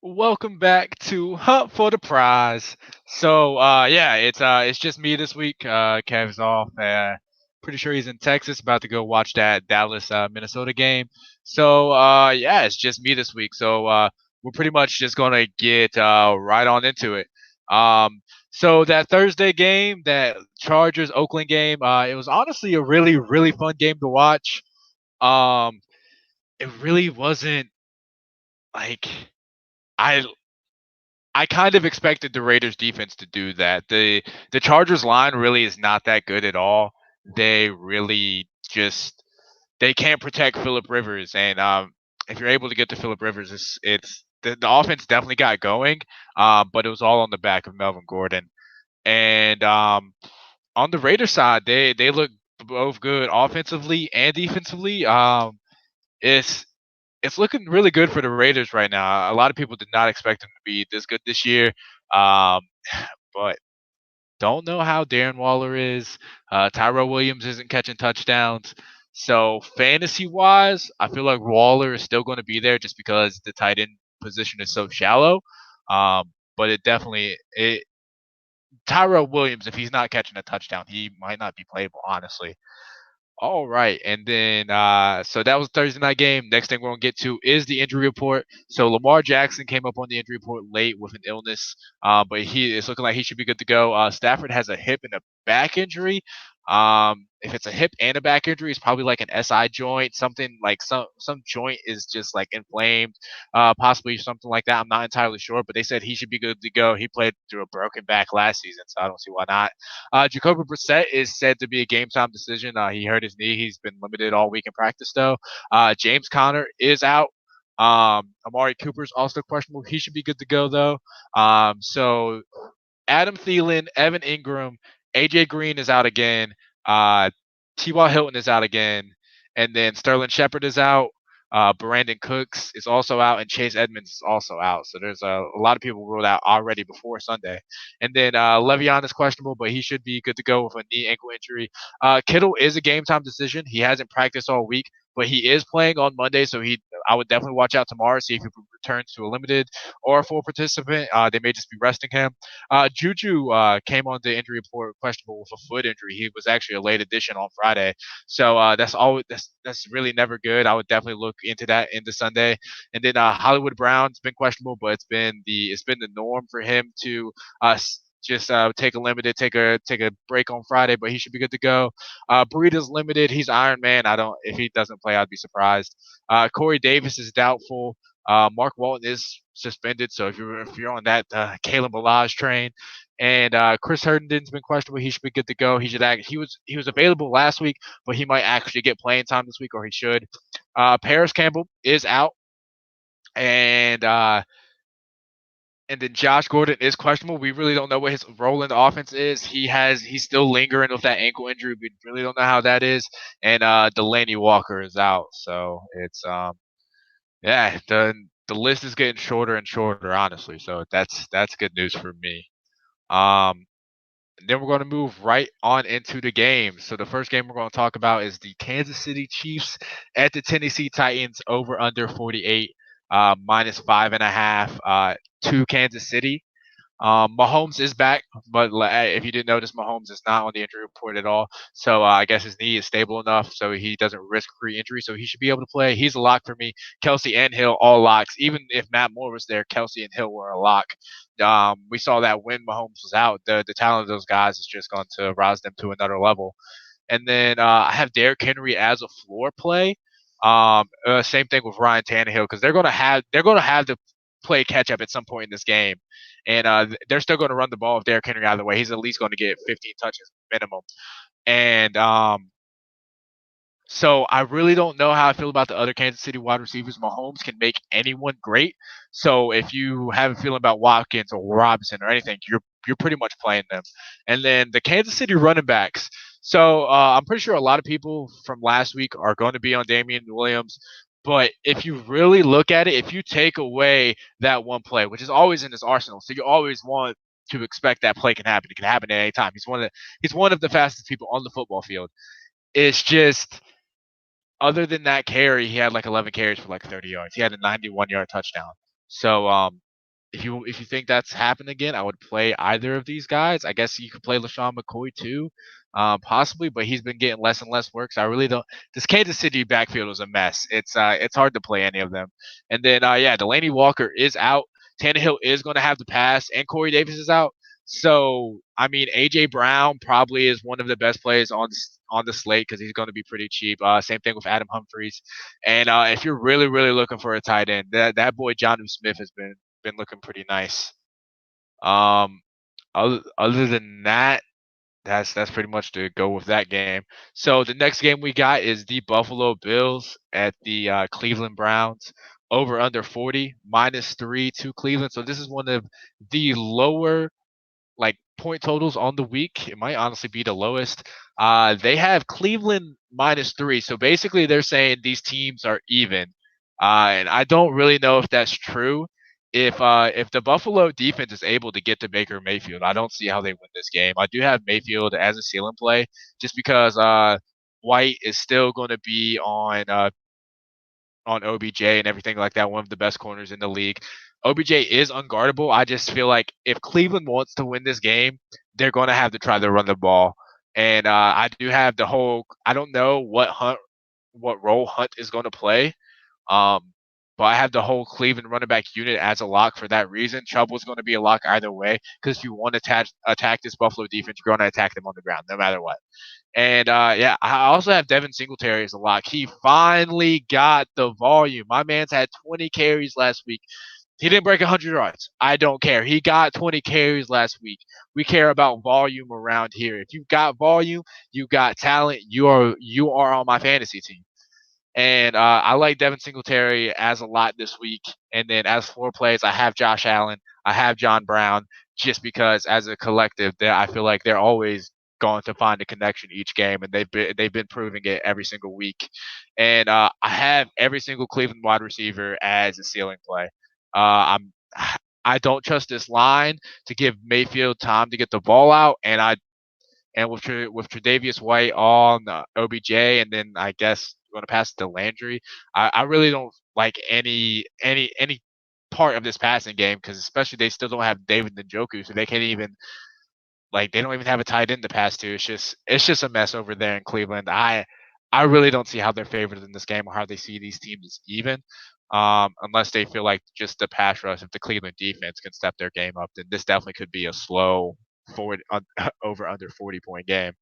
Welcome back to Hunt for the Prize. It's just me this week. Kev's off. Pretty sure he's in Texas, about to go watch that Dallas Minnesota game. It's just me this week. We're pretty much just gonna get right on into it. Um, so that Thursday game, that Chargers Oakland game, it was honestly a really fun game to watch. Um, it really wasn't like I I kind of expected the Raiders defense to do that. The Chargers line really is not that good at all. They really just they can't protect Philip Rivers, and if you're able to get to Philip Rivers, it's the offense definitely got going, but it was all on the back of Melvin Gordon. And on the Raiders side, they look both good offensively and defensively. It's it's looking really good for the Raiders right now. A lot of people did not expect them to be this good this year, um, but don't know how Darren Waller is. Tyrell Williams isn't catching touchdowns. So fantasy wise, I feel like Waller is still going to be there just because the tight end position is so shallow. But it definitely it Tyrell Williams, if he's not catching a touchdown, he might not be playable, honestly. All right, and then so that was Thursday night game. Next thing we're gonna get to is the injury report. So Lamar Jackson came up on the injury report late with an illness, but it's looking like he should be good to go. Stafford has a hip and a back injury. If it's a hip and a back injury, it's probably like an SI joint, something like some joint is just like inflamed, possibly something like that. I'm not entirely sure, but they said he should be good to go. He played through a broken back last season, so I don't see why not. Jacoby Brissett is said to be a game time decision. He hurt his knee. He's been limited all week in practice, though. James Conner is out. Amari Cooper's also questionable. He should be good to go, though. So Adam Thielen, Evan Ingram, AJ Green is out again. T.Y. Hilton is out again. And then Sterling Shepard is out. Brandon Cooks is also out, and Chase Edmonds is also out. So there's a lot of people ruled out already before Sunday. And then Le'Veon is questionable, but he should be good to go with a knee ankle injury. Kittle is a game time decision. He hasn't practiced all week, but he is playing on Monday, so I would definitely watch out tomorrow, see if he returns to a limited or a full participant. They may just be resting him. Juju came on the injury report questionable with a foot injury. He was actually a late addition on Friday, so that's really never good. I would definitely look into that into Sunday. And then Hollywood Brown's been questionable, but it's been the norm for him to just take a limited, take a break on Friday, but he should be good to go. Burrito's limited. He's Iron Man. I don't if he doesn't play, I'd be surprised. Corey Davis is doubtful. Mark Walton is suspended, so if you're on that Kalen Balaj train, and Chris Herndon's been questionable. He should be good to go. He should act. He was available last week, but he might actually get playing time this week, or he should. Paris Campbell is out, and then Josh Gordon is questionable. We really don't know what his role in the offense is. He's still lingering with that ankle injury. We really don't know how that is. And Delaney Walker is out, so it's yeah, the list is getting shorter and shorter, honestly. So that's good news for me. Um, and then we're going to move right on into the game. So the first game we're going to talk about is the Kansas City Chiefs at the Tennessee Titans over under 48, minus 5.5 to Kansas City. Mahomes is back, but if you didn't notice, Mahomes is not on the injury report at all. So I guess his knee is stable enough, so he doesn't risk re-injury. So he should be able to play. He's a lock for me. Kelsey and Hill all locks. Even if Matt Moore was there, Kelsey and Hill were a lock. We saw that when Mahomes was out, the talent of those guys is just going to rise them to another level. And then I have Derrick Henry as a floor play. Same thing with Ryan Tannehill because they're going to have to play catch up at some point in this game, and they're still going to run the ball with Derrick Henry out of the way. He's at least going to get 15 touches minimum, and so I really don't know how I feel about the other Kansas City wide receivers. Mahomes can make anyone great. So if you have a feeling about Watkins or Robinson or anything, you're pretty much playing them. And then the Kansas City running backs. So I'm pretty sure a lot of people from last week are going to be on Damian Williams. But if you really look at it, if you take away that one play, which is always in his arsenal, so you always want to expect that play can happen. It can happen at any time. He's one of the fastest people on the football field. It's just other than that carry, he had like 11 carries for like 30 yards. He had a 91-yard touchdown. So if you think that's happened again, I would play either of these guys. I guess you could play LaShawn McCoy too, possibly, but he's been getting less and less work. So I really don't. This Kansas City backfield is a mess. It's hard to play any of them. And then yeah, Delaney Walker is out. Tannehill is going to have the pass, and Corey Davis is out. So I mean, AJ Brown probably is one of the best plays on the slate because he's going to be pretty cheap. Same thing with Adam Humphries. And if you're really looking for a tight end, that boy Jonnu Smith has been looking pretty nice. Um, other than that, that's pretty much to go with that game. So the next game we got is the Buffalo Bills at the Cleveland Browns. Over under 40, -3 to Cleveland. So this is one of the lower like point totals on the week. It might honestly be the lowest. They have Cleveland -3. So basically, they're saying these teams are even. And I don't really know if that's true. If the Buffalo defense is able to get to Baker Mayfield, I don't see how they win this game. I do have Mayfield as a ceiling play just because White is still going to be on OBJ and everything like that, one of the best corners in the league. OBJ is unguardable. I just feel like if Cleveland wants to win this game, they're going to have to try to run the ball. And I do have the whole. I don't know what role Hunt is going to play. Um, but I have the whole Cleveland running back unit as a lock for that reason. Chubb is going to be a lock either way because if you want to attack this Buffalo defense, you're going to attack them on the ground no matter what. And yeah, I also have Devin Singletary as a lock. He finally got the volume. My man's had 20 carries last week. He didn't break 100 yards. I don't care. He got 20 carries last week. We care about volume around here. If you've got volume, you got talent. You are on my fantasy team. And I like Devin Singletary as a lot this week. And then as floor plays, I have Josh Allen, I have John Brown, just because as a collective, I feel like they're always going to find a connection each game, and they've been proving it every single week. And I have every single Cleveland wide receiver as a ceiling play. I'm I don't trust this line to give Mayfield time to get the ball out, and with Tre'Davious White on OBJ, and then I guess going to pass to Landry. I really don't like any part of this passing game because especially they still don't have David Njoku, so they can't even they don't even have a tight end to pass to. It's just a mess over there in Cleveland. I really don't see how they're favored in this game or how they see these teams as even. Unless they feel like just the pass rush, if the Cleveland defense can step their game up, then this definitely could be a slow forward over under 40-point game.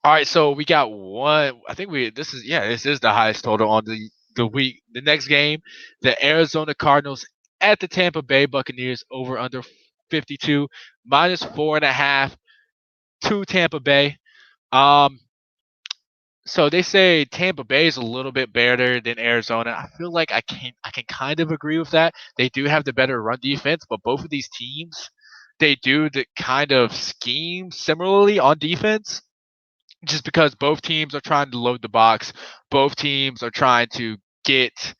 All right, so we got one. I think this is the highest total on the week. The next game, the Arizona Cardinals at the Tampa Bay Buccaneers over under 52 -4.5 to Tampa Bay. Um, so they say Tampa Bay is a little bit better than Arizona. I feel like I can kind of agree with that. They do have the better run defense, but both of these teams they do the kind of scheme similarly on defense just because both teams are trying to load the box. Both teams are trying to get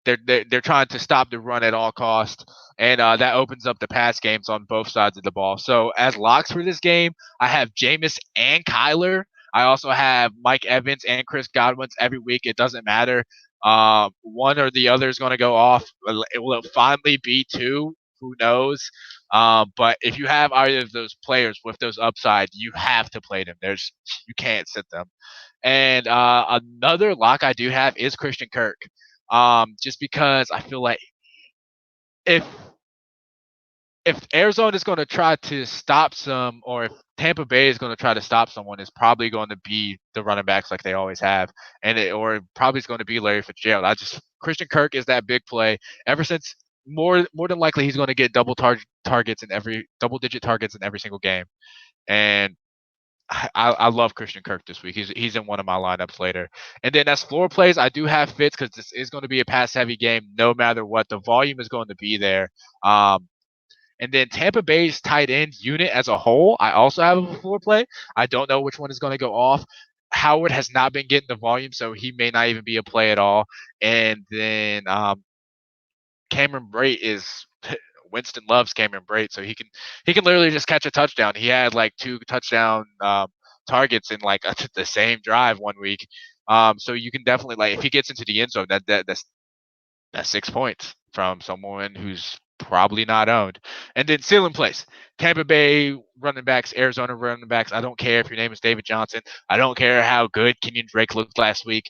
they're trying to stop the run at all costs, and that opens up the pass games on both sides of the ball. So as locks for this game, I have Jameis and Kyler. I also have Mike Evans and Chris Godwin's every week. It doesn't matter. One or the other is going to go off. Will it finally be two? Who knows? But if you have either of those players with those upside, you have to play them. You can't sit them. And another lock I do have is Christian Kirk. Just because I feel like if if Arizona is going to try to stop some, or if Tampa Bay is going to try to stop someone, it's probably going to be the running backs like they always have, or probably it's going to be Larry Fitzgerald. Christian Kirk is that big play. Ever since more than likely he's going to get targets in every double digit targets in every single game, and I love Christian Kirk this week. He's in one of my lineups later. And then as floor plays, I do have Fitz because this is going to be a pass heavy game no matter what. The volume is going to be there. And then Tampa Bay's tight end unit as a whole, I also have a floor play. I don't know which one is going to go off. Howard has not been getting the volume, so he may not even be a play at all. And then Cameron Brate is Winston loves Cameron Brate, so he can literally just catch a touchdown. He had like two touchdown targets in like the same drive one week. So you can definitely if he gets into the end zone, that's 6 points. from someone who's probably not owned. And then ceiling place. Tampa Bay running backs, Arizona running backs. I don't care if your name is David Johnson. I don't care how good Kenyon Drake looked last week.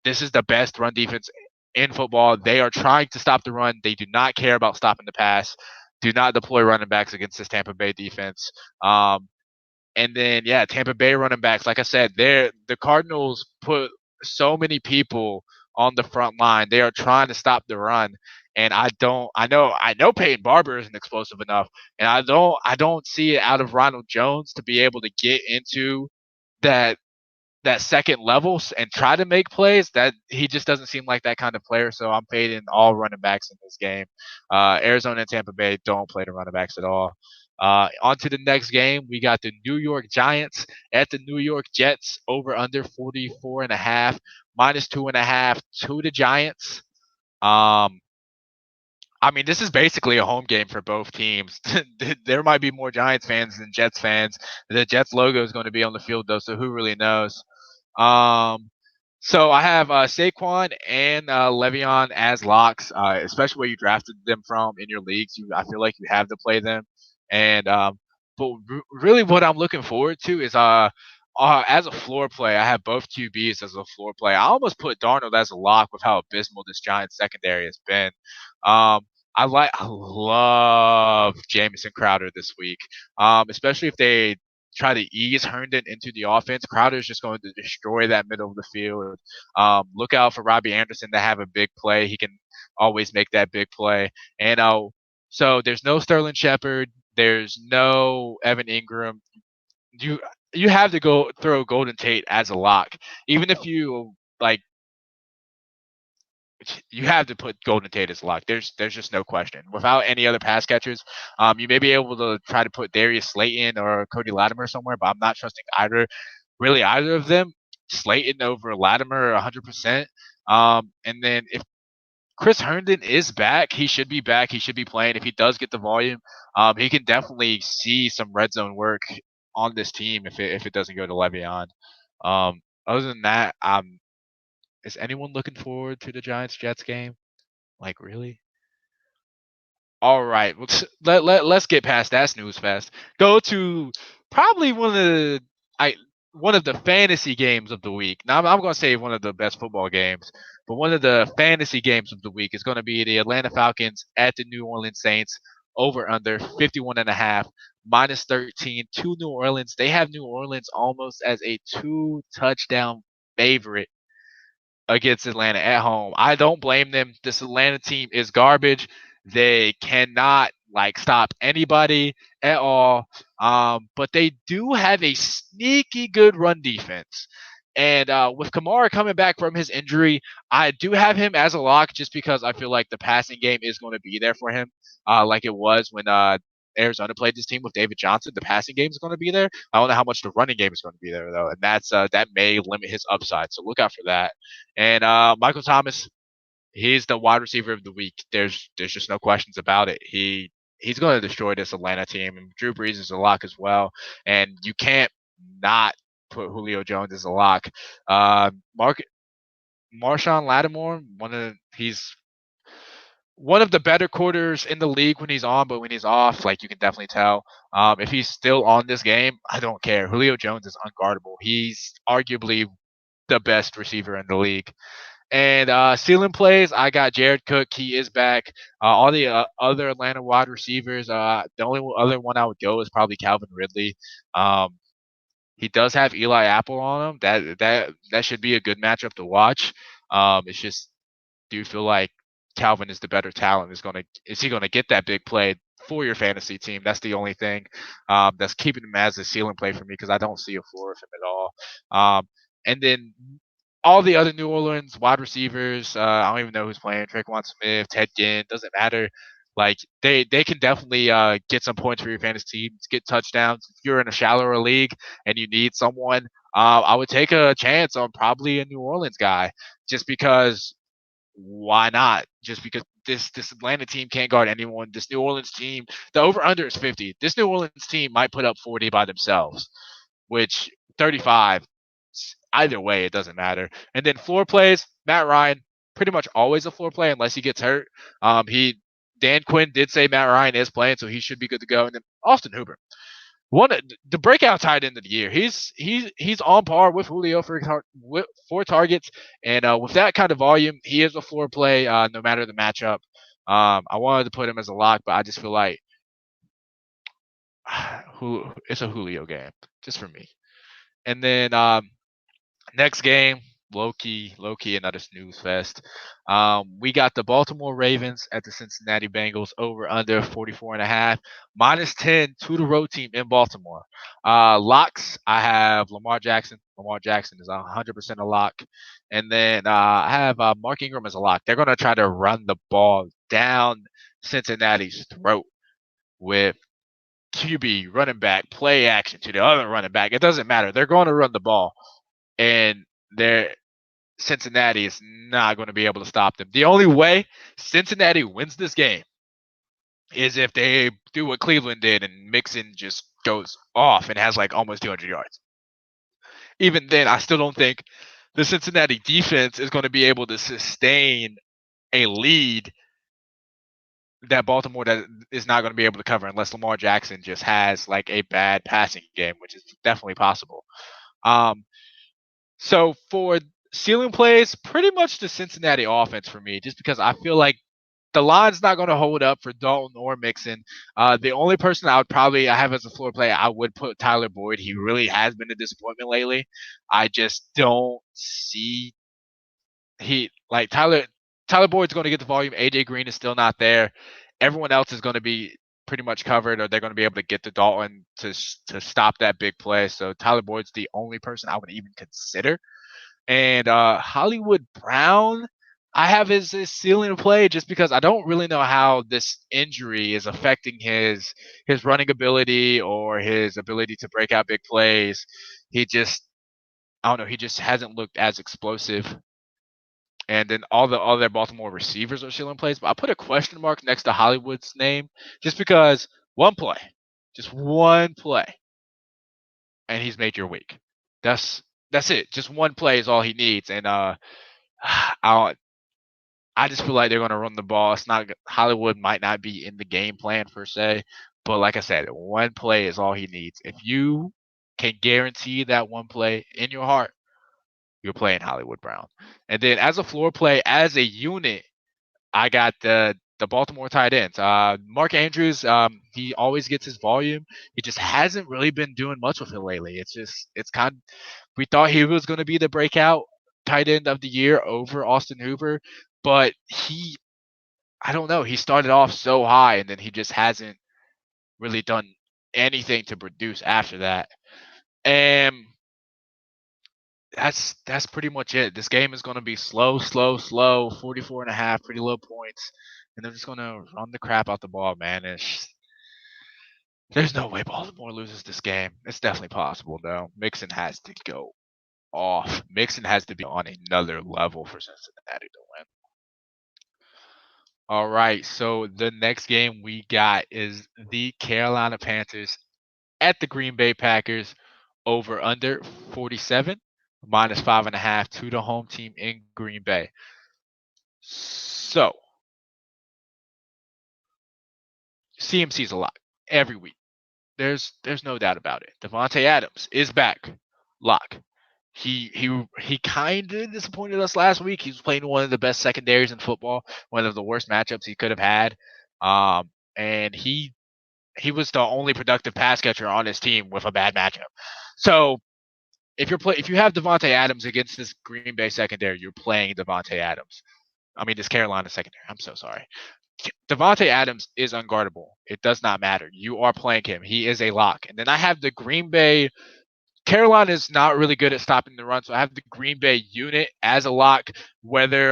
This is the best run defense in football. They are trying to stop the run. They do not care about stopping the pass. Do not deploy running backs against this Tampa Bay defense. And then yeah, Tampa Bay running backs. Like I said, the Cardinals put so many people on the front line. They are trying to stop the run, and I know Peyton Barber isn't explosive enough, and I don't see it out of Ronald Jones to be able to get into that that second level and try to make plays. That he just doesn't seem like that kind of player. So I'm fading all running backs in this game. Arizona and Tampa Bay don't play the running backs at all. On to the next game. We got the New York Giants at the New York Jets, over under 44.5, -2.5 to the Giants. Um, I mean, this is basically a home game for both teams. There might be more Giants fans than Jets fans. The Jets logo is going to be on the field though, so who really knows? Um, so I have Saquon and Le'Veon as locks, especially where you drafted them from in your leagues. I feel like you have to play them. And but really, what I'm looking forward to is as a floor play, I have both QBs as a floor play. I almost put Darnold as a lock with how abysmal this Giants secondary has been. Um, I love Jamison Crowder this week, especially if they try to ease Herndon into the offense. Crowder is just going to destroy that middle of the field. Look out for Robbie Anderson to have a big play. He can always make that big play. And so there's no Sterling Shepard. There's no Evan Ingram. You you have to go throw Golden Tate as a lock, even if you like. You have to put Golden Tate as a lock. There's just no question. Without any other pass catchers, you may be able to try to put Darius Slayton or Cody Latimer somewhere, but I'm not trusting either of them. Slayton over Latimer 100%. And then if Chris Herndon is back, he should be back. He should be playing. If he does get the volume, he can definitely see some red zone work on this team if it doesn't go to Le'Veon. Other than that, is anyone looking forward to the Giants Jets game? Like really? All right, let's get past that snooze fest. Go to probably I one of the fantasy games of the week. Now I'm going to say one of the best football games, but one of the fantasy games of the week is going to be the Atlanta Falcons at the New Orleans Saints, over under 51.5, -13 to New Orleans. They have New Orleans almost as a 2 touchdown favorite against Atlanta at home. I don't blame them. This Atlanta team is garbage. They cannot stop anybody at all. But they do have a sneaky good run defense. And with Kamara coming back from his injury, I do have him as a lock just because I feel like the passing game is going to be there for him, like it was when Arizona played this team with David Johnson. The passing game is going to be there. I don't know how much the running game is going to be there though, and that may limit his upside. So look out for that. And Michael Thomas, he's the wide receiver of the week. There's just no questions about it. He's going to destroy this Atlanta team, and Drew Brees is a lock as well. And you can't not put Julio Jones as a lock. Marshawn Lattimore, he's one of the better quarters in the league when he's on, but when he's off, you can definitely tell. If he's still on this game, I don't care. Julio Jones is unguardable. He's arguably the best receiver in the league. And ceiling plays, I got Jared Cook. He is back. All the other Atlanta wide receivers, the only other one I would go is probably Calvin Ridley. Um, he does have Eli Apple on him. That should be a good matchup to watch. It's just, do you feel like Calvin is the better talent? Is he gonna get that big play for your fantasy team? That's the only thing that's keeping him as a ceiling play for me because I don't see a floor of him at all. And then all the other New Orleans wide receivers, I don't even know who's playing. Traquan Smith, Ted Ginn, doesn't matter. They can definitely get some points for your fantasy teams, get touchdowns. If you're in a shallower league and you need someone, I would take a chance on probably a New Orleans guy, just because why not? Just because this Atlanta team can't guard anyone. This New Orleans team, the over under is 50. This New Orleans team might put up 40 by themselves, which 35. Either way, it doesn't matter. And then floor plays, Matt Ryan, pretty much always a floor play unless he gets hurt. He Dan Quinn did say Matt Ryan is playing, so he should be good to go. And then Austin Hooper, one the breakout tight end of the year. He's on par with Julio for targets, and with that kind of volume, he is a floor play no matter the matchup. I wanted to put him as a lock, but I just feel like who it's a Julio game just for me. And then next game, low key, another snooze fest. We got the Baltimore Ravens at the Cincinnati Bengals over under 44.5, -10 to the road team in Baltimore. Locks, I have Lamar Jackson. Lamar Jackson is 100% a lock. And then I have Mark Ingram as a lock. They're going to try to run the ball down Cincinnati's throat with QB, running back, play action to the other running back. It doesn't matter. They're going to run the ball. And they're Cincinnati is not going to be able to stop them. The only way Cincinnati wins this game is if they do what Cleveland did and Mixon just goes off and has like almost 200 yards. Even then, I still don't think the Cincinnati defense is going to be able to sustain a lead that Baltimore that is not going to be able to cover unless Lamar Jackson just has like a bad passing game, which is definitely possible. So for ceiling plays, pretty much the Cincinnati offense for me, just because I feel like the line's not going to hold up for Dalton or Mixon. The only person I have as a floor play, I would put Tyler Boyd. He really has been a disappointment lately. I just don't see he like Tyler Boyd's going to get the volume. AJ Green is still not there. Everyone else is going to be pretty much covered, or they're going to be able to get to Dalton to stop that big play. So Tyler Boyd's the only person I would even consider. And Hollywood Brown, I have his ceiling to play just because I don't really know how this injury is affecting his running ability or his ability to break out big plays. He just I don't know, he just hasn't looked as explosive. And then all the other Baltimore receivers are ceiling plays, but I put a question mark next to Hollywood's name just because one play, just one play, and he's made your week. That's that's it. Just one play is all he needs, and I I just feel like they're going to run the ball. It's not Hollywood might not be in the game plan per se, but like I said, one play is all he needs. If you can guarantee that one play in your heart, you're playing Hollywood Brown. And then as a floor play, as a unit, I got the Baltimore tight ends. Mark Andrews, he always gets his volume. He just hasn't really been doing much with it lately. It's kind of, we thought he was going to be the breakout tight end of the year over Austin Hooper, but I don't know, he started off so high and then he just hasn't really done anything to produce after that. And that's pretty much it. This game is going to be slow, 44.5, pretty low points, and they're just going to run the crap out the ball, man. There's no way Baltimore loses this game. It's definitely possible though. Mixon has to go off. Mixon has to be on another level for Cincinnati to win. All right, so the next game we got is the Carolina Panthers at the Green Bay Packers over under 47 -5.5 to the home team in Green Bay. So CMC's a lot every week. There's no doubt about it. Davante Adams is back. Lock. He kind of disappointed us last week. He was playing one of the best secondaries in football, one of the worst matchups he could have had. And he was the only productive pass catcher on his team with a bad matchup. So if you have Davante Adams against this Green Bay secondary, you're playing Davante Adams. I mean this Carolina secondary. I'm so sorry. Davante Adams is unguardable. It does not matter. You are playing him. He is a lock. And then I have the Green Bay. Carolina is not really good at stopping the run, so I have the Green Bay unit as a lock. Whether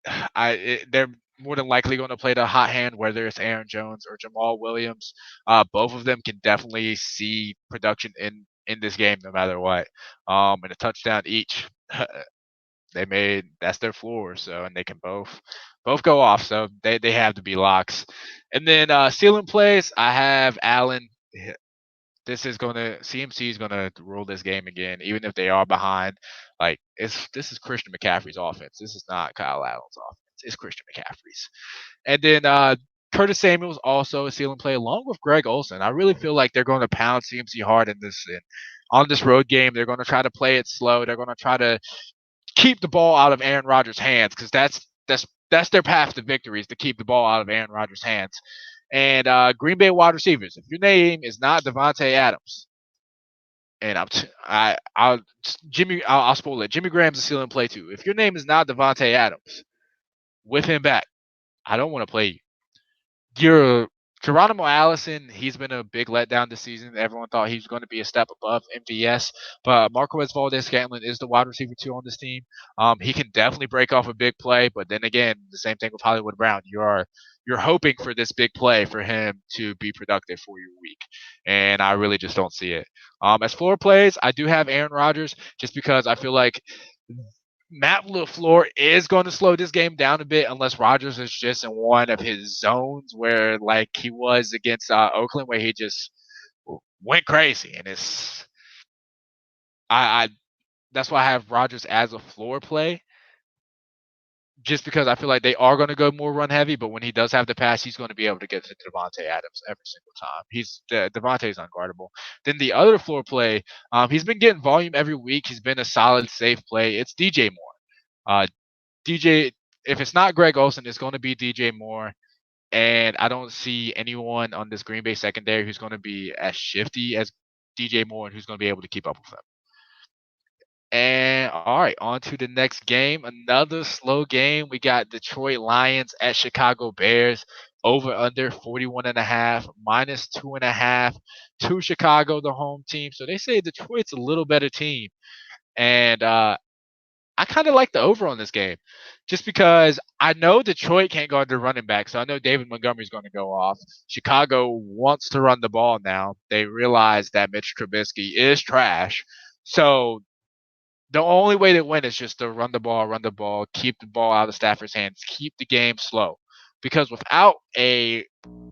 they're more than likely going to play the hot hand, whether it's Aaron Jones or Jamal Williams. Both of them can definitely see production in this game, no matter what. And a touchdown each. That's their floor, so and they can both go off, so they have to be locks. And then ceiling plays, I have Allen. CMC is gonna rule this game again, even if they are behind. Like this is Christian McCaffrey's offense. This is not Kyle Allen's offense. It's Christian McCaffrey's. And then Curtis Samuel's also a ceiling play along with Greg Olsen. I really feel like they're going to pound CMC hard on this road game. They're going to try to play it slow. They're going to try to keep the ball out of Aaron Rodgers' hands because that's their path to victory is to keep the ball out of Aaron Rodgers' hands. And Green Bay wide receivers. If your name is not Devontae Adams, and I'll spoil it. Jimmy Graham's a ceiling play too. If your name is not Devontae Adams, with him back, I don't want to play you. You're Geronimo Allison, he's been a big letdown this season. Everyone thought he was going to be a step above MVS, but Marquez Valdez-Scantling is the wide receiver 2 on this team. He can definitely break off a big play, but then again, the same thing with Hollywood Brown. You're hoping for this big play for him to be productive for your week, and I really just don't see it. As floor plays, I do have Aaron Rodgers just because I feel like Matt LaFleur is going to slow this game down a bit unless Rodgers is just in one of his zones where, like he was against Oakland, where he just went crazy. And I that's why I have Rodgers as a floor play, just because I feel like they are going to go more run heavy. But when he does have the pass, he's going to be able to get to Devontae Adams every single time. Devontae's unguardable. Then the other floor play, he's been getting volume every week. He's been a solid, safe play. It's DJ Moore. DJ, if it's not Greg Olsen, it's going to be DJ Moore. And I don't see anyone on this Green Bay secondary who's going to be as shifty as DJ Moore and who's going to be able to keep up with him. And all right, on to the next game. Another slow game. We got Detroit Lions at Chicago Bears. Over under 41.5, -2.5 to Chicago, the home team. So they say Detroit's a little better team. And I kind of like the over on this game just because I know Detroit can't guard their running back. So I know David Montgomery's going to go off. Chicago wants to run the ball now. They realize that Mitch Trubisky is trash. So the only way to win is just to run the ball, keep the ball out of Stafford's hands, keep the game slow. Because without a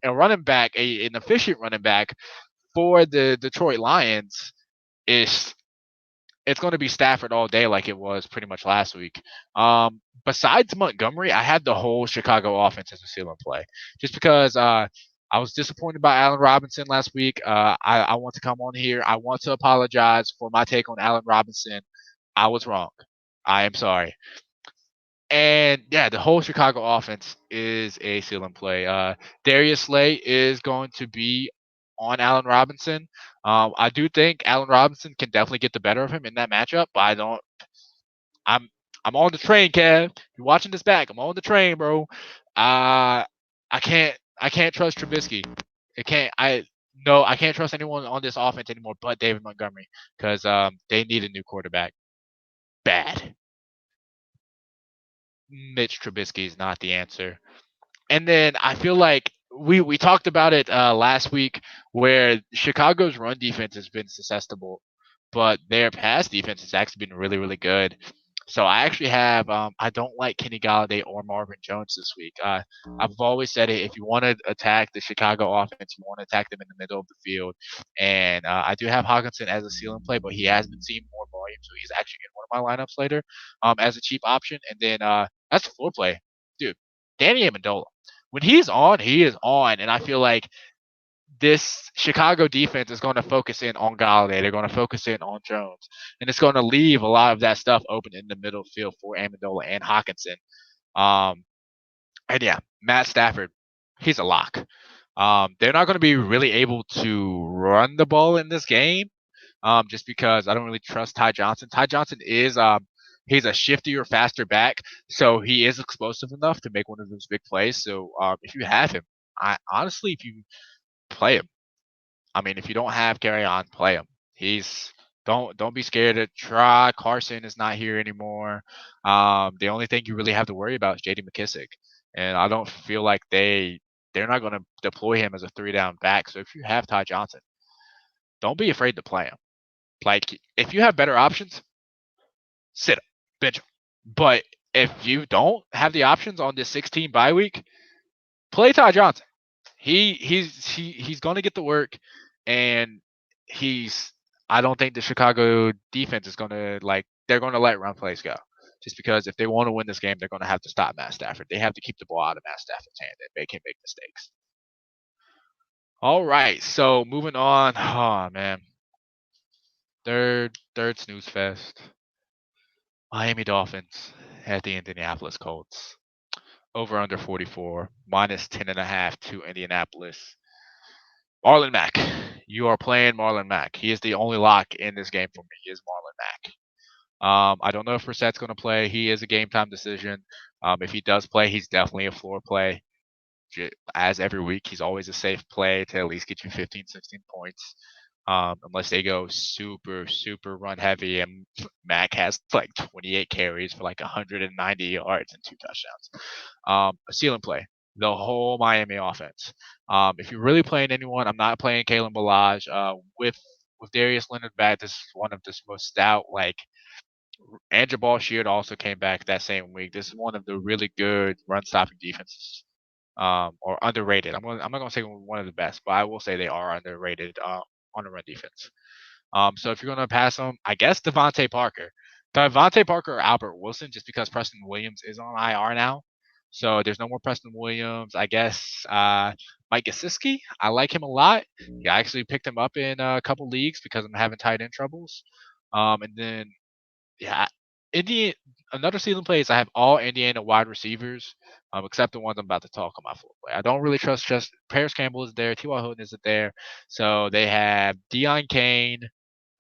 running back, an efficient running back for the Detroit Lions, is it's going to be Stafford all day, like it was pretty much last week. Besides Montgomery, I had the whole Chicago offense as a ceiling play, just because I was disappointed by Allen Robinson last week. I want to come on here. I want to apologize for my take on Allen Robinson. I was wrong. I am sorry. And yeah, the whole Chicago offense is a ceiling play. Darius Slay is going to be on Allen Robinson. I do think Allen Robinson can definitely get the better of him in that matchup, but I don't. I'm I'm on the train, Kev. You're watching this back. I'm on the train, bro. I can't trust Trubisky. I can't. I No. I can't trust anyone on this offense anymore, but David Montgomery, because they need a new quarterback. Bad. Mitch Trubisky is not the answer. And then I feel like we talked about it last week, where Chicago's run defense has been susceptible, but their pass defense has actually been really, really good. So I actually have I don't like Kenny Galladay or Marvin Jones this week. I've always said it. If you want to attack the Chicago offense, you want to attack them in the middle of the field. And I do have Hawkinson as a ceiling play, but he has been seeing more volume, so he's actually in one of my lineups later as a cheap option. And then that's a floor play, dude. Danny Amendola, when he's on, he is on, and I feel like this Chicago defense is going to focus in on Galladay. They're going to focus in on Jones, and it's going to leave a lot of that stuff open in the middle field for Amendola and Hawkinson. Um, and yeah, Matt Stafford, he's a lock. They're not going to be really able to run the ball in this game, just because I don't really trust Ty Johnson. Ty Johnson is he's a shiftier, faster back, so he is explosive enough to make one of those big plays. So if you have him, I honestly, if you play him, I mean, if you don't have Carry On, play him. He's don't be scared to try. Carson is not here anymore. The only thing you really have to worry about is J.D. McKissick, and I don't feel like they're not going to deploy him as a 3-down back. So if you have Ty Johnson, don't be afraid to play him. Like if you have better options, sit him, bench him. But if you don't have the options on this 16 bye week, play Ty Johnson. He's going to get the work, and he's I don't think the Chicago defense is gonna they're gonna let run plays go. Just because if they want to win this game, they're gonna have to stop Matt Stafford. They have to keep the ball out of Matt Stafford's hand and make him make mistakes. All right, so moving on. Oh man, third snooze fest. Miami Dolphins at the Indianapolis Colts. Over under 44, minus 10.5 to Indianapolis. Marlon Mack. You are playing Marlon Mack. He is the only lock in this game for me. He is Marlon Mack. I don't know if Brissett's going to play. He is a game time decision. If he does play, he's definitely a floor play. As every week, he's always a safe play to at least get you 15, 16 points. Unless they go super, super run heavy and Mac has like 28 carries for like 190 yards and 2 touchdowns. A ceiling play, the whole Miami offense. If you're really playing anyone, I'm not playing Kalen Balaj. With Darius Leonard back, this is one of the most stout, and Jabal Sheard also came back that same week. This is one of the really good run stopping defenses, or underrated. I'm not gonna say one of the best, but I will say they are underrated on the run defense. So if you're gonna pass them, I guess Devontae Parker or Albert Wilson, just because Preston Williams is on IR now. So there's no more Preston Williams. I guess Mike Gesicki. I like him a lot. Yeah, I actually picked him up in a couple leagues because I'm having tight end troubles. And then yeah, Indiana. Another season plays. I have all Indiana wide receivers, except the ones I'm about to talk on my floor play. I don't really trust just Paris Campbell is there, T.Y. Hilton isn't there, so they have Deion Kane.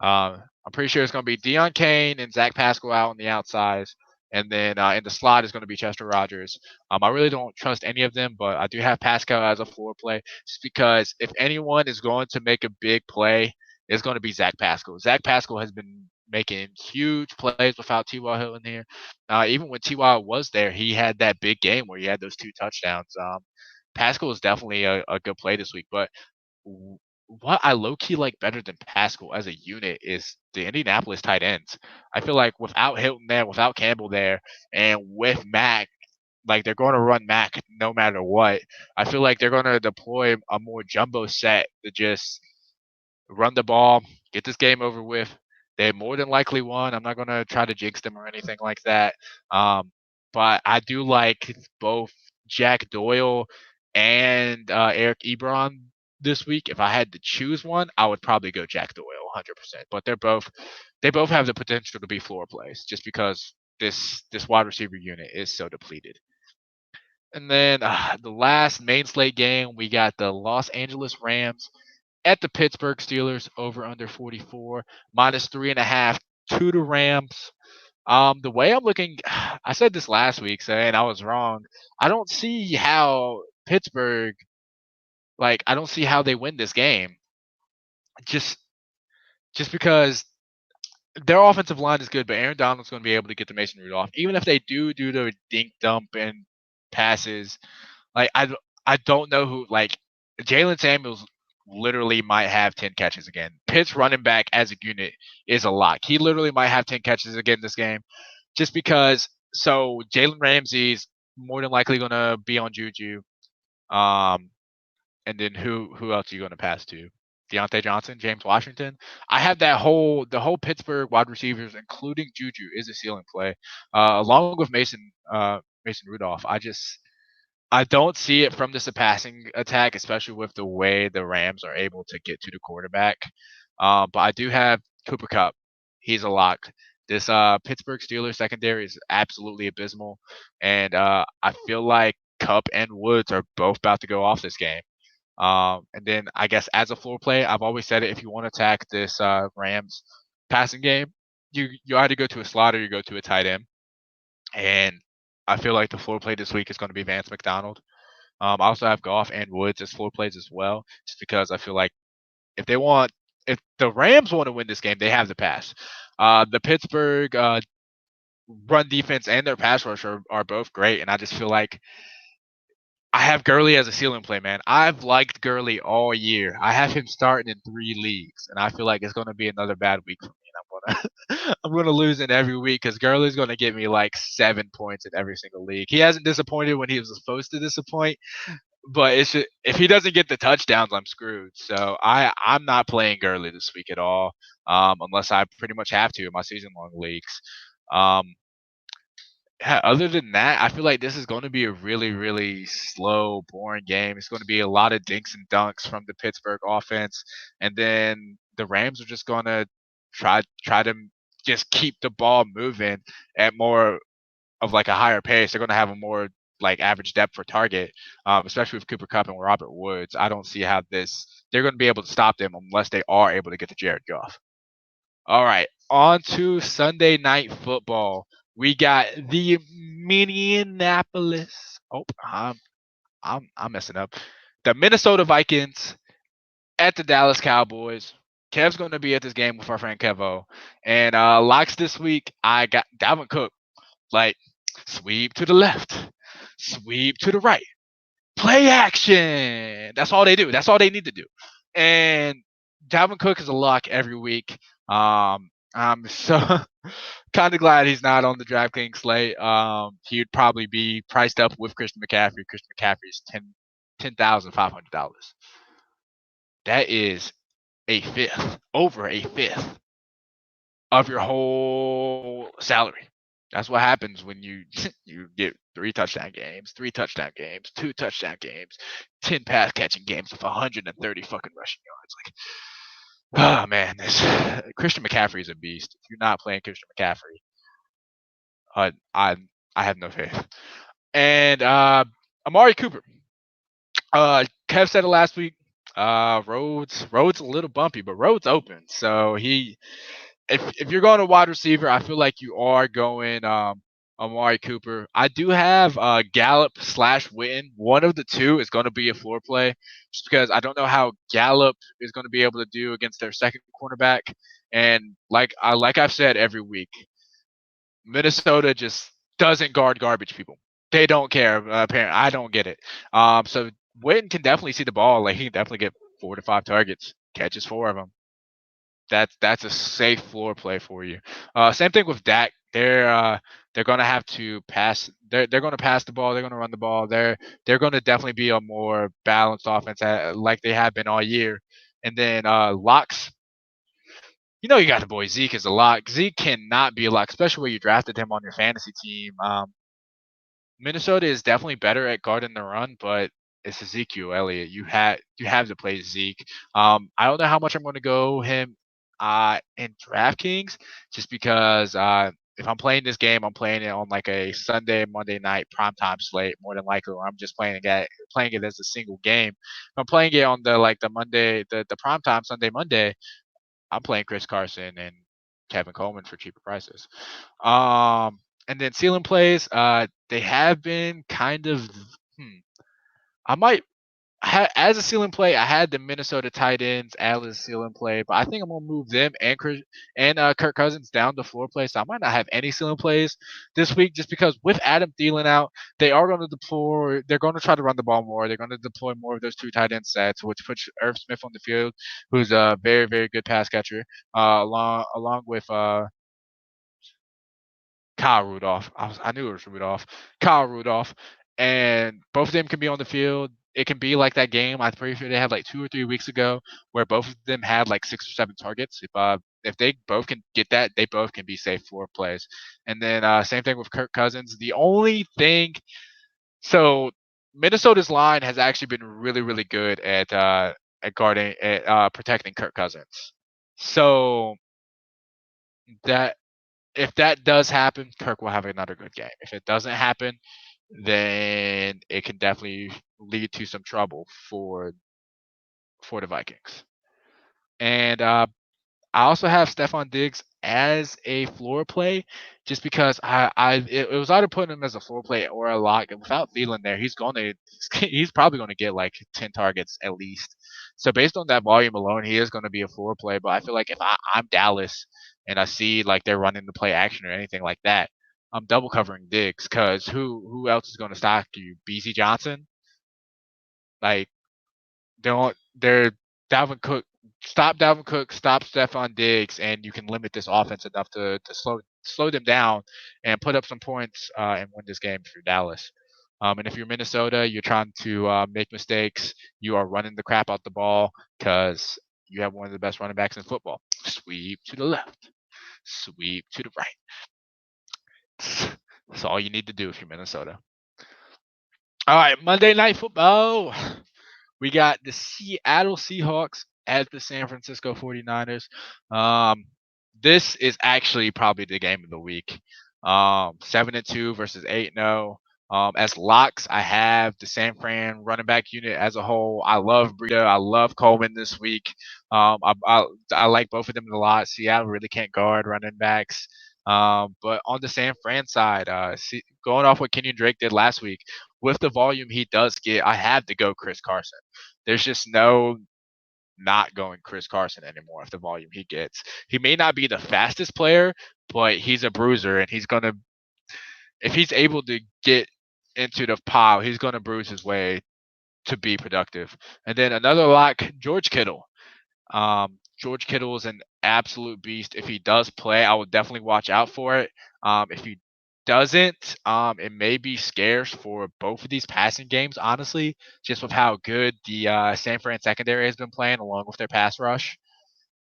I'm pretty sure it's going to be Deion Kane and Zach Pascal out on the outsides, and then in the slot is going to be Chester Rogers. I really don't trust any of them, but I do have Pascal as a floor play, just because if anyone is going to make a big play, it's going to be Zach Pascal. Zach Pascal has been making huge plays without T.Y. Hilton here. Even when T.Y. was there, he had that big game where he had those 2 touchdowns. Pascal is definitely a good play this week, but what I low key like better than Pascal as a unit is the Indianapolis tight ends. I feel like without Hilton there, without Campbell there, and with Mac, like they're going to run Mac no matter what. I feel like they're going to deploy a more jumbo set to just run the ball, get this game over with. They more than likely won. I'm not going to try to jinx them or anything like that. But I do like both Jack Doyle and Eric Ebron this week. If I had to choose one, I would probably go Jack Doyle 100%. But they both have the potential to be floor plays just because this wide receiver unit is so depleted. And then the last main slate game, we got the Los Angeles Rams at the Pittsburgh Steelers over under 44, minus 3.5 to the Rams. The way I'm looking, I said this last week, saying I was wrong. I don't see how Pittsburgh, I don't see how they win this game. Just just because their offensive line is good, but Aaron Donald's going to be able to get the Mason Rudolph. Even if they do the dink dump and passes, like I don't know who Jalen Samuels literally might have 10 catches again. Pitt's running back as a unit is a lock. He literally might have 10 catches again this game, just because. So Jalen Ramsey's more than likely going to be on Juju. And then who else are you going to pass to? Deontay Johnson, James Washington. I have the whole Pittsburgh wide receivers, including Juju, is a ceiling play, along with Mason Rudolph. I don't see it from this passing attack, especially with the way the Rams are able to get to the quarterback. But I do have Cooper Kupp. He's a lock. This Pittsburgh Steelers secondary is absolutely abysmal, and I feel like Kupp and Woods are both about to go off this game. And then I guess as a floor play, I've always said it: if you want to attack this Rams passing game, you either go to a slot or you go to a tight end. And I feel like the floor play this week is going to be Vance McDonald. I also have Goff and Woods as floor plays as well, just because I feel like if if the Rams want to win this game, they have the pass. The Pittsburgh run defense and their pass rush are both great, and I just feel like I have Gurley as a ceiling play, man. I've liked Gurley all year. I have him starting in 3 leagues, and I feel like it's going to be another bad week for me. And I'm gonna lose in every week because Gurley's going to give me like 7 points in every single league. He hasn't disappointed when he was supposed to disappoint, but if he doesn't get the touchdowns, I'm screwed. So I'm not playing Gurley this week at all, unless I pretty much have to in my season long leagues. Um, other than that, I feel like this is going to be a really, really slow, boring game. It's going to be a lot of dinks and dunks from the Pittsburgh offense, and then the Rams are just going to try to just keep the ball moving at more of like a higher pace. They're going to have a more like average depth for target, especially with Cooper Kupp and Robert Woods. I don't see how they're going to be able to stop them unless they are able to get to Jared Goff. All right, on to Sunday night football. We got the Minneapolis. Oh, I'm messing up. The Minnesota Vikings at the Dallas Cowboys. Kev's going to be at this game with our friend Kevo. And locks this week, I got Dalvin Cook. Like, sweep to the left, sweep to the right, play action. That's all they do. That's all they need to do. And Dalvin Cook is a lock every week. I'm so kind of glad he's not on the DraftKings slate. He'd probably be priced up with Christian McCaffrey. Christian McCaffrey's $10,500. That is a fifth, over a fifth of your whole salary. That's what happens when you you get 3 touchdown games, 2 touchdown games, 10 pass catching games with 130 fucking rushing yards. Like, oh man, this Christian McCaffrey is a beast. If you're not playing Christian McCaffrey, uh, I I have no faith. And Amari Cooper. Kev said it last week. Rhodes a little bumpy, but Rhodes open. So if you're going to wide receiver, I feel like you are going Amari Cooper. I do have Gallup / Witten. One of the two is going to be a floor play, just because I don't know how Gallup is going to be able to do against their second cornerback. And like I've said every week, Minnesota just doesn't guard garbage people. They don't care. Apparently, I don't get it. So Witten can definitely see the ball. Like he can definitely get 4 to 5 targets, catches 4 of them. That's a safe floor play for you. Same thing with Dak. They're gonna have to pass. They're gonna pass the ball. They're gonna run the ball. They're gonna definitely be a more balanced offense like they have been all year. And then locks. You got the boy Zeke as a lock. Zeke cannot be a lock, especially when you drafted him on your fantasy team. Minnesota is definitely better at guarding the run, but it's Ezekiel Elliott. You have to play Zeke. I don't know how much I'm going to go him in DraftKings, just because if I'm playing this game, I'm playing it on like a Sunday, Monday night primetime slate more than likely, or I'm just playing it as a single game. If I'm playing it on the Monday, the primetime Sunday, Monday, I'm playing Chris Carson and Kevin Coleman for cheaper prices. And then ceiling plays, they have been kind of. Hmm, I might as a ceiling play. I had the Minnesota tight ends as ceiling play, but I think I'm gonna move them and Kirk Cousins down to floor play. So I might not have any ceiling plays this week, just because with Adam Thielen out, they are going to deploy. They're going to try to run the ball more. They're going to deploy more of those 2 tight end sets, which puts Irv Smith on the field, who's a very very good pass catcher, along with Kyle Rudolph. I knew it was Rudolph. Kyle Rudolph. And both of them can be on the field. It can be like that game. I'm pretty sure they had like 2 or 3 weeks ago where both of them had like 6 or 7 targets. If they both can get that, they both can be safe floor plays. And then same thing with Kirk Cousins. The only thing, so Minnesota's line has actually been really really good at guarding at protecting Kirk Cousins. So that if that does happen, Kirk will have another good game. If it doesn't happen, then it can definitely lead to some trouble for the Vikings. And I also have Stefon Diggs as a floor play, just because it was either putting him as a floor play or a lock. And without Thielen there, he's probably going to get like 10 targets at least. So based on that volume alone, he is going to be a floor play. But I feel like if I'm Dallas and I see like they're running the play action or anything like that, I'm double covering Diggs, because who else is going to stock you? BC Johnson? Like they're Dalvin Cook. Stop Dalvin Cook, stop Stephon Diggs, and you can limit this offense enough to slow them down and put up some points and win this game for Dallas. And if you're Minnesota, you're trying to make mistakes. You are running the crap out the ball because you have one of the best running backs in football. Sweep to the left, sweep to the right. That's all you need to do if you're Minnesota. All right, Monday Night Football. We got the Seattle Seahawks at the San Francisco 49ers. Um, this is actually probably the game of the week. 7-2 versus 8-0. As locks, I have the San Fran running back unit as a whole. I love Breida. I love Coleman this week. I like both of them a lot. Seattle really can't guard running backs. But on the San Fran side, going off what Kenyon Drake did last week, with the volume he does get, I have to go Chris Carson. There's just no not going Chris Carson anymore with the volume he gets. He may not be the fastest player, but he's a bruiser, and he's gonna if he's able to get into the pile, he's gonna bruise his way to be productive. And then another lock, George Kittle. George Kittle is an absolute beast. If he does play, I would definitely watch out for it. If he doesn't, it may be scarce for both of these passing games, honestly, just with how good the San Fran secondary has been playing along with their pass rush.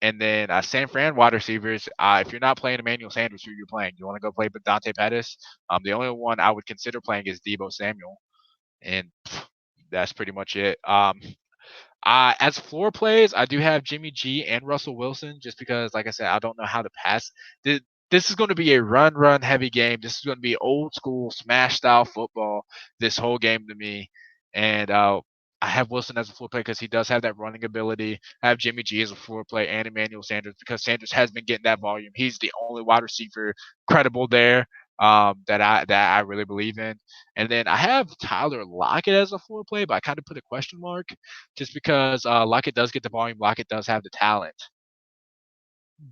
And then San Fran wide receivers, if you're not playing Emmanuel Sanders, who you're playing, you want to go play Dante Pettis. The only one I would consider playing is Debo Samuel, and that's pretty much it. As floor plays, I do have Jimmy G and Russell Wilson just because, like I said, I don't know how to pass. This is going to be a run heavy game. This is going to be old school smash style football. This whole game to me, and I have Wilson as a floor play because he does have that running ability. I have Jimmy G as a floor play and Emmanuel Sanders because Sanders has been getting that volume. He's the only wide receiver credible there that I really believe in. And then I have Tyler Lockett as a floor play, but I kind of put a question mark just because Lockett does get the volume. Lockett does have the talent,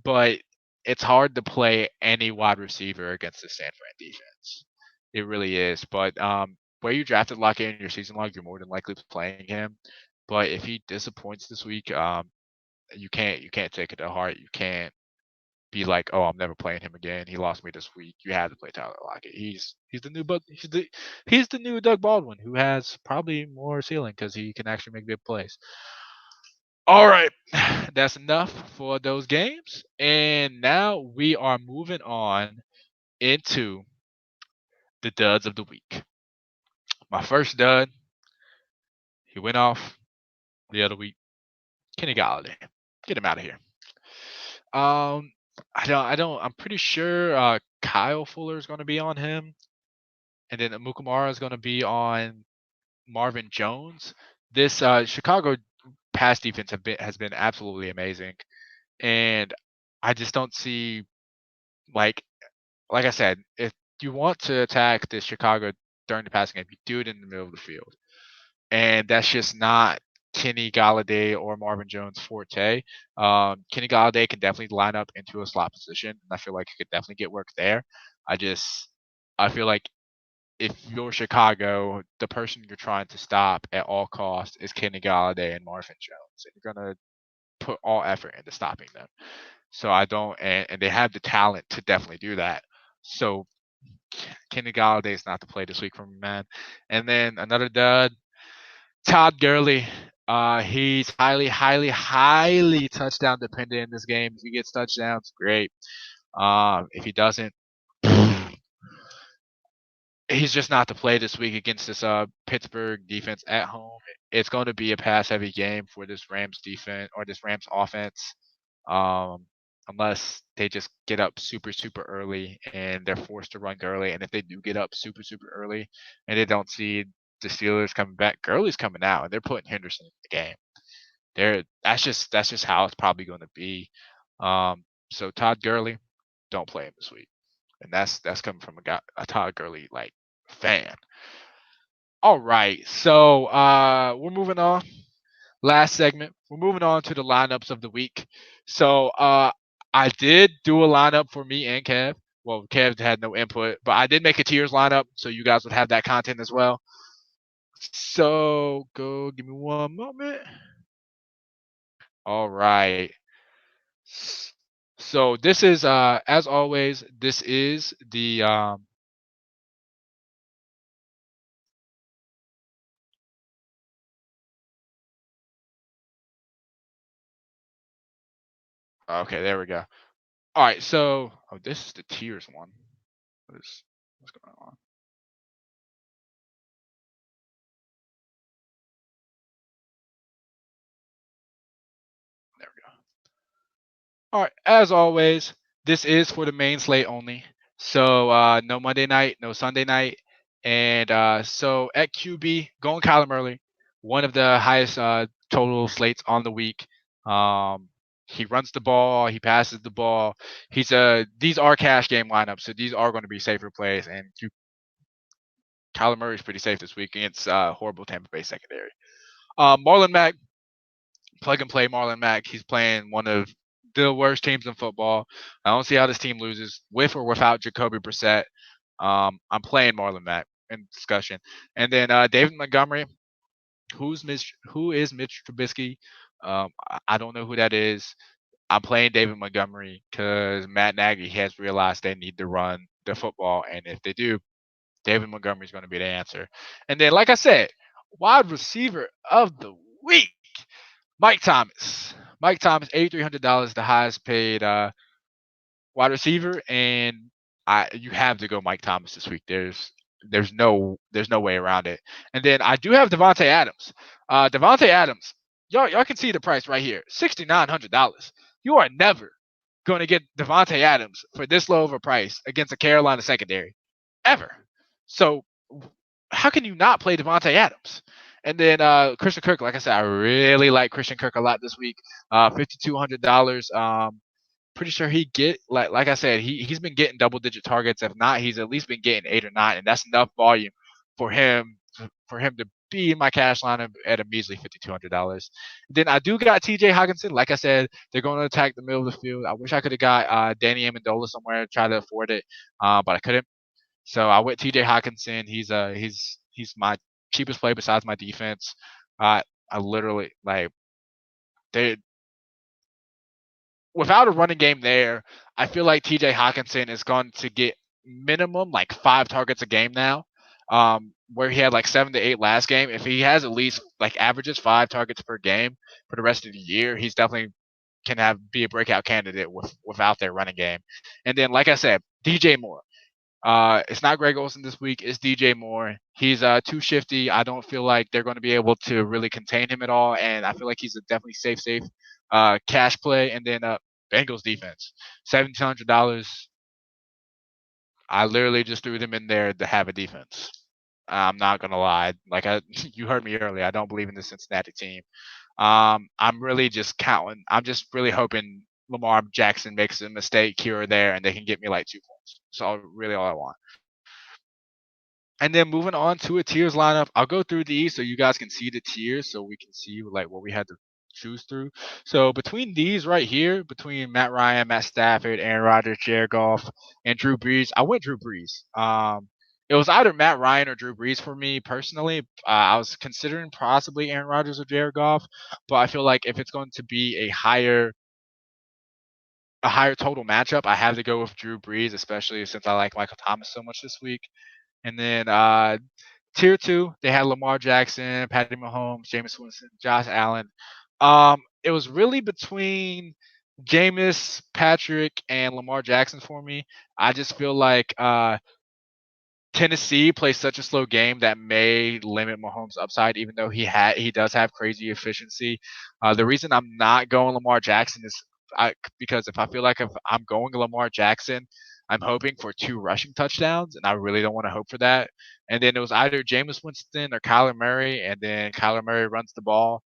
but it's hard to play any wide receiver against the San Fran defense. It really is. But where you drafted Lockett in your season log, you're more than likely playing him. But if he disappoints this week, you can't take it to heart. You can't be like, oh, I'm never playing him again. He lost me this week. You have to play Tyler Lockett. He's the new but he's the new Doug Baldwin who has probably more ceiling because he can actually make big plays. All right, that's enough for those games, and now we are moving on into the duds of the week. My first dud, he went off the other week. Kenny Galladay, get him out of here. Um, I'm pretty sure Kyle Fuller is going to be on him, and then Mukamara is going to be on Marvin Jones. This Chicago pass defense has been absolutely amazing, and I just don't see like like I said, if you want to attack the Chicago during the passing game, you do it in the middle of the field, and that's just not Kenny Galladay or Marvin Jones' forte. Kenny Galladay can definitely line up into a slot position, and I feel like he could definitely get work there. I just I feel like if you're Chicago, the person you're trying to stop at all costs is Kenny Galladay and Marvin Jones, and you're gonna put all effort into stopping them. So I don't, and they have the talent to definitely do that. So Kenny Galladay is not to play this week for me, man. And then another dud, Todd Gurley. He's highly touchdown dependent in this game. If he gets touchdowns, great. If he doesn't, he's just not to play this week against this Pittsburgh defense at home. It's going to be a pass heavy game for this Rams defense or this Rams offense. Um, unless they just get up super early and they're forced to run Gurley. And if they do get up super early and they don't see the Steelers coming back, Gurley's coming out and they're putting Henderson in the game. That's just how it's probably going to be. So Todd Gurley, don't play him this week, and that's coming from a Todd Gurley like fan. All right, so we're moving on. Last segment, we're moving on to the lineups of the week. So I did do a lineup for me and Kev. Well, Kev had no input, but I did make a tiers lineup, so you guys would have that content as well. So go, give me one moment. All right. So this is as always, this is Okay, there we go. All right, so this is the tiers one. What's going on? There we go. All right, as always, this is for the main slate only. So no Monday night, no Sunday night, and so at QB, going Kyler Murray, one of the highest total slates on the week. He runs the ball, he passes the ball. These are cash game lineups, so these are going to be safer plays, and Kyler Murray is pretty safe this week against horrible Tampa Bay secondary. Marlon Mack, plug and play Marlon Mack. He's playing one of the worst teams in football. I don't see how this team loses with or without Jacoby Brissett. I'm playing Marlon Mack in discussion, and then David Montgomery. Who is Mitch Trubisky? I don't know who that is. I'm playing David Montgomery because Matt Nagy has realized they need to run the football, and if they do, David Montgomery is going to be the answer. And then, like I said, wide receiver of the week. Mike Thomas. Mike Thomas, $8,300, the highest paid wide receiver, and you have to go Mike Thomas this week. There's no way around it. And then I do have Devontae Adams. Devontae Adams, y'all can see the price right here, $6,900. You are never going to get Devontae Adams for this low of a price against a Carolina secondary, ever. So how can you not play Devontae Adams? And then Christian Kirk, like I said, I really like Christian Kirk a lot this week. $5,200. Pretty sure he get like I said, he's been getting double digit targets. If not, he's at least been getting 8 or 9, and that's enough volume for him to be in my cash lineup at a measly $5,200. Then I do got T.J. Hockenson. Like I said, they're going to attack the middle of the field. I wish I could have got Danny Amendola somewhere to try to afford it, but I couldn't. So I went T.J. Hockenson. He's my cheapest play besides my defense. I literally like they without a running game there. I feel like T.J. Hockenson is going to get minimum like 5 targets a game now. Where he had like 7 to 8 last game. If he has at least like averages 5 targets per game for the rest of the year, he's definitely can be a breakout candidate without their running game. And then, like I said, DJ Moore. It's not Greg Olsen this week. It's DJ Moore. He's too shifty. I don't feel like they're going to be able to really contain him at all, and I feel like he's a definitely safe cash play. And then Bengals defense, $1,700. I literally just threw them in there to have a defense. I'm not gonna lie. You heard me earlier. I don't believe in the Cincinnati team. I'm really just counting. I'm just really hoping Lamar Jackson makes a mistake here or there, and they can get me like 2 points. So really all I want. And then moving on to a tiers lineup, I'll go through these so you guys can see the tiers, so we can see like what we had to choose through. So between these right here, between Matt Ryan, Matt Stafford, Aaron Rodgers, Jared Goff, and Drew Brees, I went Drew Brees. It was either Matt Ryan or Drew Brees for me personally. I was considering possibly Aaron Rodgers or Jared Goff, but I feel like if it's going to be a higher total matchup, I have to go with Drew Brees, especially since I like Michael Thomas so much this week. And then tier two, they had Lamar Jackson, Patty Mahomes, Jameis Winston, Josh Allen. It was really between Jameis, Patrick, and Lamar Jackson for me. I just feel like Tennessee plays such a slow game that may limit Mahomes' upside, even though he does have crazy efficiency. The reason I'm not going Lamar Jackson is because if I'm going Lamar Jackson, I'm hoping for 2 rushing touchdowns, and I really don't want to hope for that. And then it was either Jameis Winston or Kyler Murray, and then Kyler Murray runs the ball,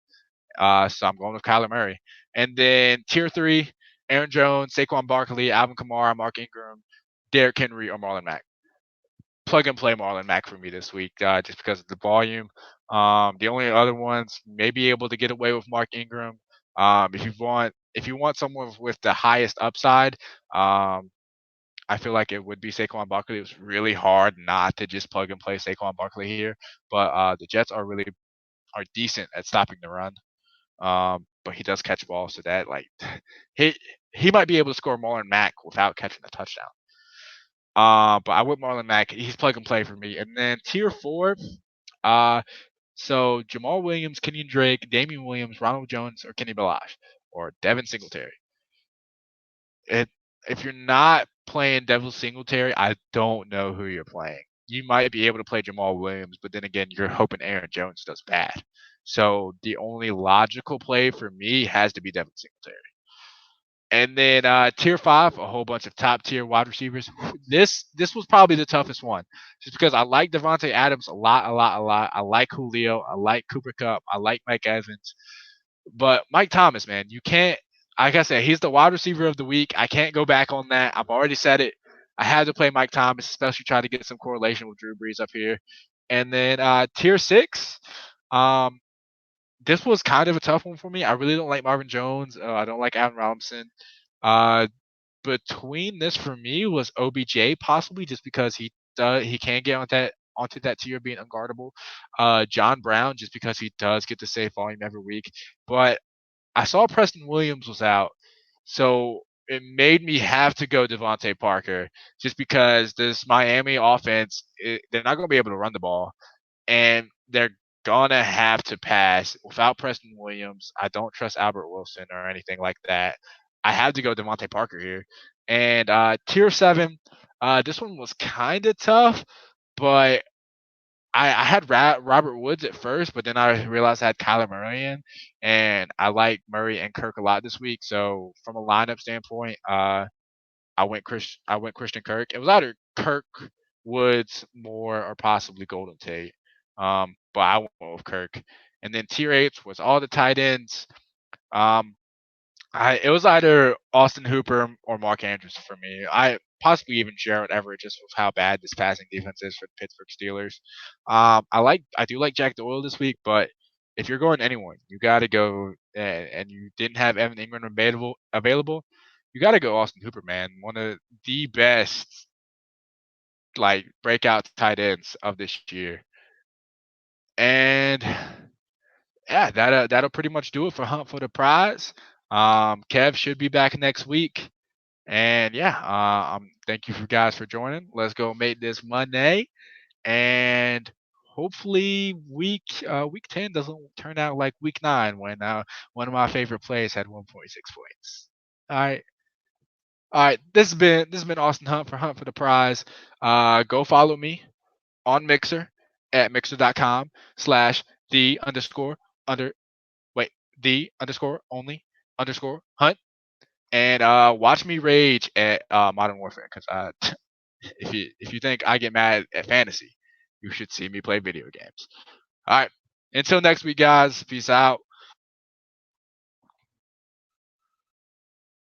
so I'm going with Kyler Murray. And then tier three, Aaron Jones, Saquon Barkley, Alvin Kamara, Mark Ingram, Derrick Henry, or Marlon Mack. Plug and play Marlon Mack for me this week, just because of the volume. The only other ones may be able to get away with Mark Ingram. If you want someone with the highest upside, I feel like it would be Saquon Barkley. It was really hard not to just plug and play Saquon Barkley here, but the Jets are decent at stopping the run. But he does catch balls, so that he he might be able to score more than Mack without catching a touchdown. But I went Marlon Mack. He's plug and play for me. And then tier four, uh, so Jamal Williams, Kenyon Drake, Damian Williams, Ronald Jones, or Kenny Balaj, or Devin Singletary. it if you're not playing Devil Singletary, I don't know who you're playing. You might be able to play Jamal Williams, but then again, you're hoping Aaron Jones does bad. So the only logical play for me has to be Devin Singletary. And then tier 5, a whole bunch of top tier wide receivers. This was probably the toughest one, just because I like Devontae Adams a lot, a lot, a lot. I like Julio. I like Cooper Kupp. I like Mike Evans. But Mike Thomas, man, you can't. Like I said, he's the wide receiver of the week. I can't go back on that. I've already said it. I had to play Mike Thomas, especially try to get some correlation with Drew Brees up here. And then tier 6, um, this was kind of a tough one for me. I really don't like Marvin Jones. I don't like Allen Robinson. Uh, between this for me was OBJ possibly just because he can get onto that tier being unguardable. John Brown just because he does get the save volume every week. But I saw Preston Williams was out, so it made me have to go Devontae Parker just because this Miami offense, they're not going to be able to run the ball, and they're gonna have to pass without Preston Williams. I don't trust Albert Wilson or anything like that. I have to go Devontae Parker here. And tier 7, this one was kind of tough, but I had Robert Woods at first, but then I realized I had Kyler Murray in, and I like Murray and Kirk a lot this week. So from a lineup standpoint, I went Christian Kirk. It was either Kirk, Woods, Moore, or possibly Golden Tate. But I went with Kirk. And then tier 8 was all the tight ends. Um, it was either Austin Hooper or Mark Andrews for me. I possibly even Gerald Everett just with how bad this passing defense is for the Pittsburgh Steelers. I do like Jack Doyle this week, but if you're going anyone, you got to go and you didn't have Evan Ingram available, you got to go Austin Hooper, man. One of the best like breakout tight ends of this year. And yeah, that'll pretty much do it for Hunt for the Prize. Kev should be back next week. And yeah, thank you for guys for joining. Let's go make this Monday, and hopefully week 10 doesn't turn out like week 9 when one of my favorite plays had 1.6 points. All right. This has been Austin Hunt for the Prize. Go follow me on Mixer at mixer.com/ the underscore under wait the underscore only underscore hunt, and watch me rage at Modern Warfare because if you think I get mad at fantasy, you should see me play video games. All right. Until next week, guys. Peace out.